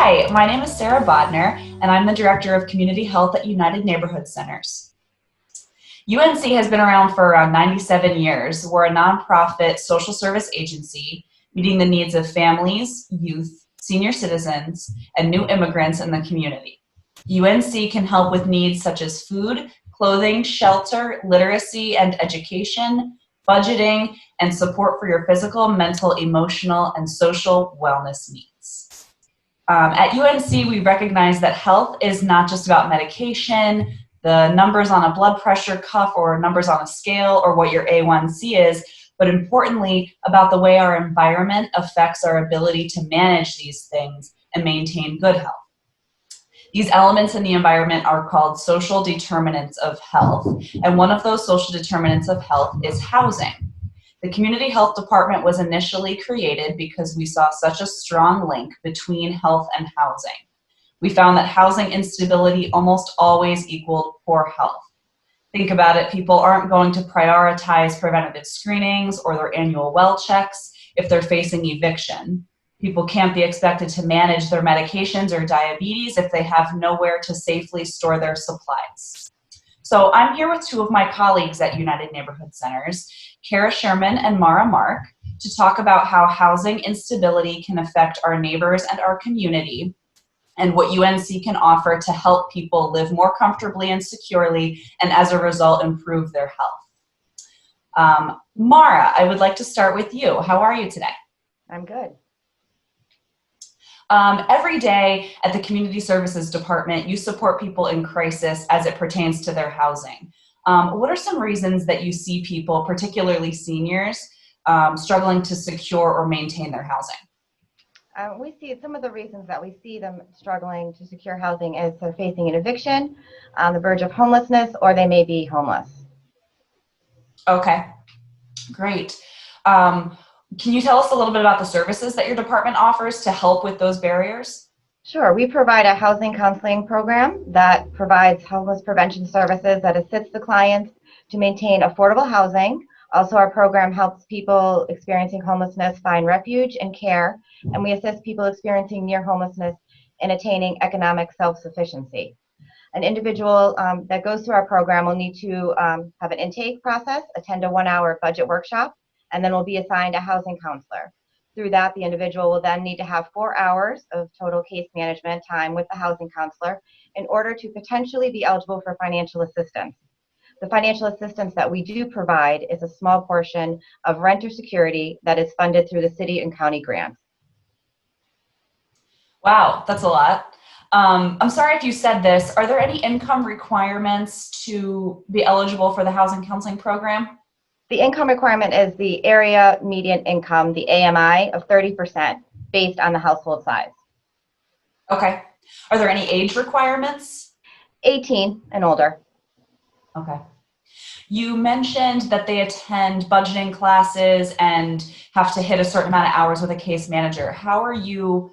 Hi, my name is Sarah Bodnar, and I'm the Director of Community Health at United Neighborhood Centers. UNC has been around for around 97 years. We're a nonprofit social service agency meeting the needs of families, youth, senior citizens, and new immigrants in the community. UNC can help with needs such as food, clothing, shelter, literacy and education, budgeting, and support for your physical, mental, emotional, and social wellness needs. At UNC, we recognize that health is not just about medication, the numbers on a blood pressure cuff or numbers on a scale or what your A1C is, but importantly about the way our environment affects our ability to manage these things and maintain good health. These elements in the environment are called social determinants of health, and one of those social determinants of health is housing. The Community Health Department was initially created because we saw such a strong link between health and housing. We found that housing instability almost always equaled poor health. Think about it, people aren't going to prioritize preventative screenings or their annual well checks if they're facing eviction. People can't be expected to manage their medications or diabetes if they have nowhere to safely store their supplies. So I'm here with two of my colleagues at United Neighborhood Centers, Cara Sherman and Maura, to talk about how housing instability can affect our neighbors and our community, and what UNC can offer to help people live more comfortably and securely, and as a result, improve their health. Maura, I would like to start with you. How are you today? I'm good. Every day at the Community Services Department, you support people in crisis as it pertains to their housing. What are some reasons that you see people, particularly seniors, struggling to secure or maintain their housing? We see some of the reasons that we see them struggling to secure housing is they're facing an eviction, on the verge of homelessness, or they may be homeless. Okay, great. Can you tell us a little bit about the services that your department offers to help with those barriers? Sure. We provide a housing counseling program that provides homeless prevention services that assists the clients to maintain affordable housing. Also, our program helps people experiencing homelessness find refuge and care, and we assist people experiencing near homelessness in attaining economic self-sufficiency. An individual that goes through our program will need to have an intake process, attend a 1-hour budget workshop, and then will be assigned a housing counselor. Through that, the individual will then need to have 4 hours of total case management time with the housing counselor in order to potentially be eligible for financial assistance. The financial assistance that we do provide is a small portion of renter security that is funded through the city and county grants. Wow, that's a lot. I'm sorry if you said this. Are there any income requirements to be eligible for the housing counseling program? The income requirement is the area median income, the AMI, of 30% based on the household size. Okay. Are there any age requirements? 18 and older. Okay. You mentioned that they attend budgeting classes and have to hit a certain amount of hours with a case manager. How are you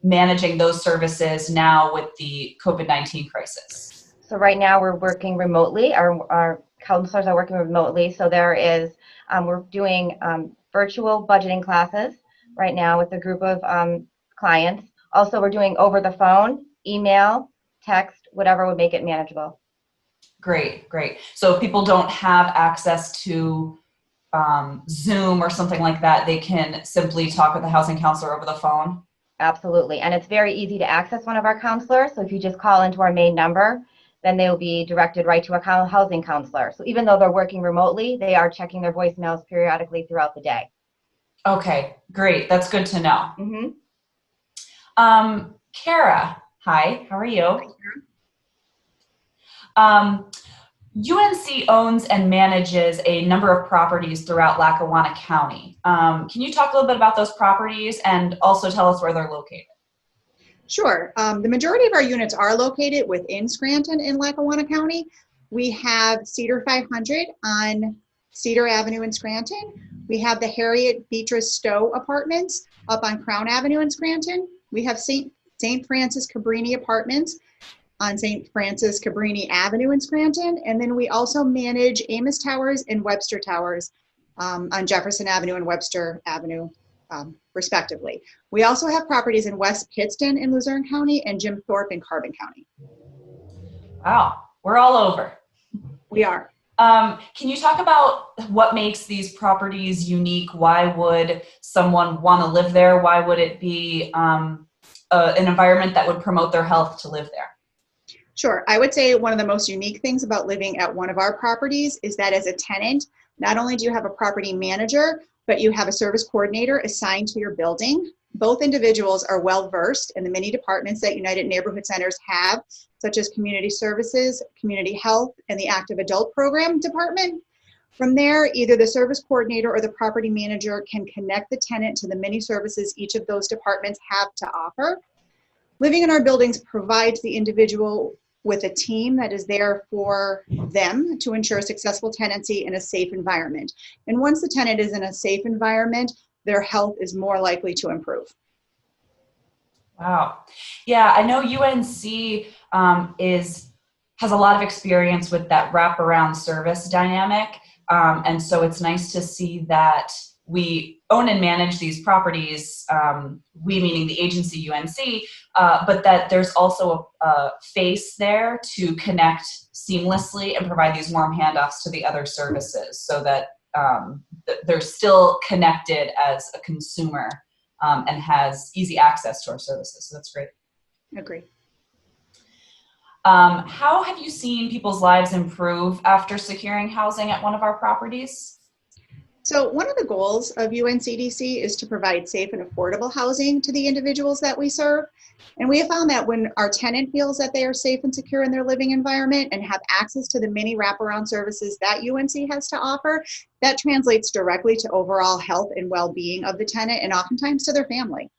managing those services now with the COVID-19 crisis? So right now we're working remotely. Our counselors are working remotely. So we're doing virtual budgeting classes right now with a group of clients. Also, we're doing over the phone, email, text, whatever would make it manageable. Great, great. So if people don't have access to Zoom or something like that, they can simply talk with the housing counselor over the phone? Absolutely. And it's very easy to access one of our counselors. So if you just call into our main number, then they will be directed right to a housing counselor. So even though they're working remotely, they are checking their voicemails periodically throughout the day. Okay, great. That's good to know. Mm-hmm. Cara, hi, how are you? UNC owns and manages a number of properties throughout Lackawanna County. Can you talk a little bit about those properties and also tell us where they're located? Sure. The majority of our units are located within Scranton in Lackawanna County. We have Cedar 500 on Cedar Avenue in Scranton. We have the Harriet Beatrice Stowe Apartments up on Crown Avenue in Scranton. We have St. Francis Cabrini Apartments on St. Francis Cabrini Avenue in Scranton. And then we also manage Amos Towers and Webster Towers on Jefferson Avenue and Webster Avenue respectively. We also have properties in West Pittston in Luzerne County and Jim Thorpe in Carbon County. Wow, we're all over. We are. Can you talk about what makes these properties unique? Why would someone want to live there? Why would it be an environment that would promote their health to live there? Sure. I would say one of the most unique things about living at one of our properties is that as a tenant, not only do you have a property manager, but you have a service coordinator assigned to your building. Both individuals are well versed in the many departments that United Neighborhood Centers have, such as community services, community health, and the active adult program department. From there, either the service coordinator or the property manager can connect the tenant to the many services each of those departments have to offer. Living in our buildings provides the individual with a team that is there for them to ensure successful tenancy in a safe environment. And once the tenant is in a safe environment, their health is more likely to improve. Wow. Yeah, I know UNC has a lot of experience with that wraparound service dynamic. And so it's nice to see that we own and manage these properties, we meaning the agency UNC, but that there's also a face there to connect seamlessly and provide these warm handoffs to the other services so that they're still connected as a consumer and has easy access to our services. So that's great. Agree. How have you seen people's lives improve after securing housing at one of our properties? So one of the goals of UNCDC is to provide safe and affordable housing to the individuals that we serve. And we have found that when our tenant feels that they are safe and secure in their living environment and have access to the many wraparound services that UNC has to offer, that translates directly to overall health and well-being of the tenant and oftentimes to their family.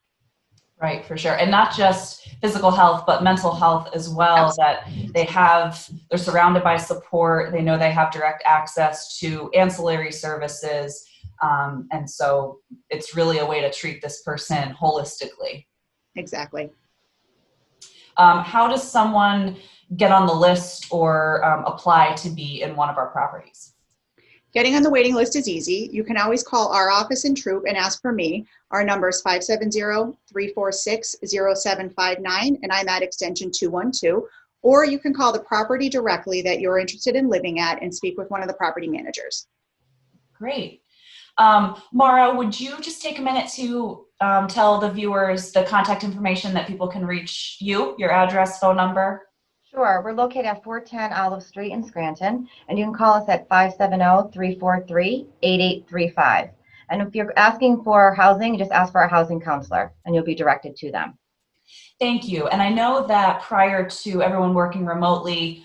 Right, for sure. And not just physical health, but mental health as well, that they're surrounded by support. They know they have direct access to ancillary services. And so it's really a way to treat this person holistically. Exactly. How does someone get on the list or apply to be in one of our properties? Getting on the waiting list is easy. You can always call our office in Troop and ask for me. Our number is 570-346-0759, and I'm at extension 212. Or you can call the property directly that you're interested in living at and speak with one of the property managers. Great. Maura, would you just take a minute to tell the viewers the contact information that people can reach you, your address, phone number? Sure. We're located at 410 Olive Street in Scranton, and you can call us at 570-343-8835. And if you're asking for housing, just ask for a housing counselor, and you'll be directed to them. Thank you. And I know that prior to everyone working remotely,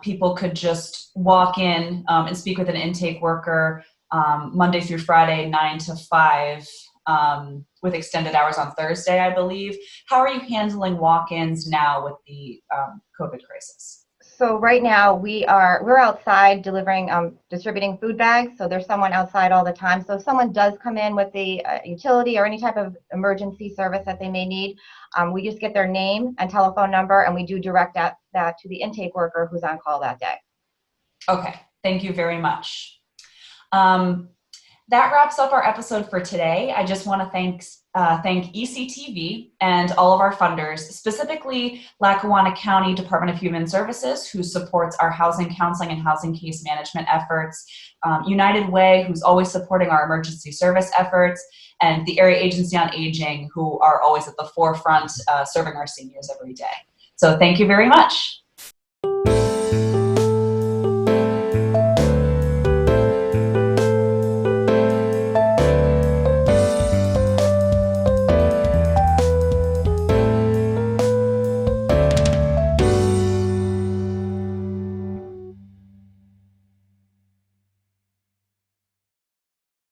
people could just walk in and speak with an intake worker Monday through Friday, 9 to 5. With extended hours on Thursday, I believe. How are you handling walk-ins now with the COVID crisis? So right now we're outside distributing food bags. So there's someone outside all the time. So if someone does come in with the utility or any type of emergency service that they may need, we just get their name and telephone number, and we do direct that to the intake worker who's on call that day. Okay, thank you very much. That wraps up our episode for today. I just want to thank ECTV and all of our funders, specifically Lackawanna County Department of Human Services, who supports our housing counseling and housing case management efforts, United Way, who's always supporting our emergency service efforts, and the Area Agency on Aging, who are always at the forefront serving our seniors every day. So thank you very much.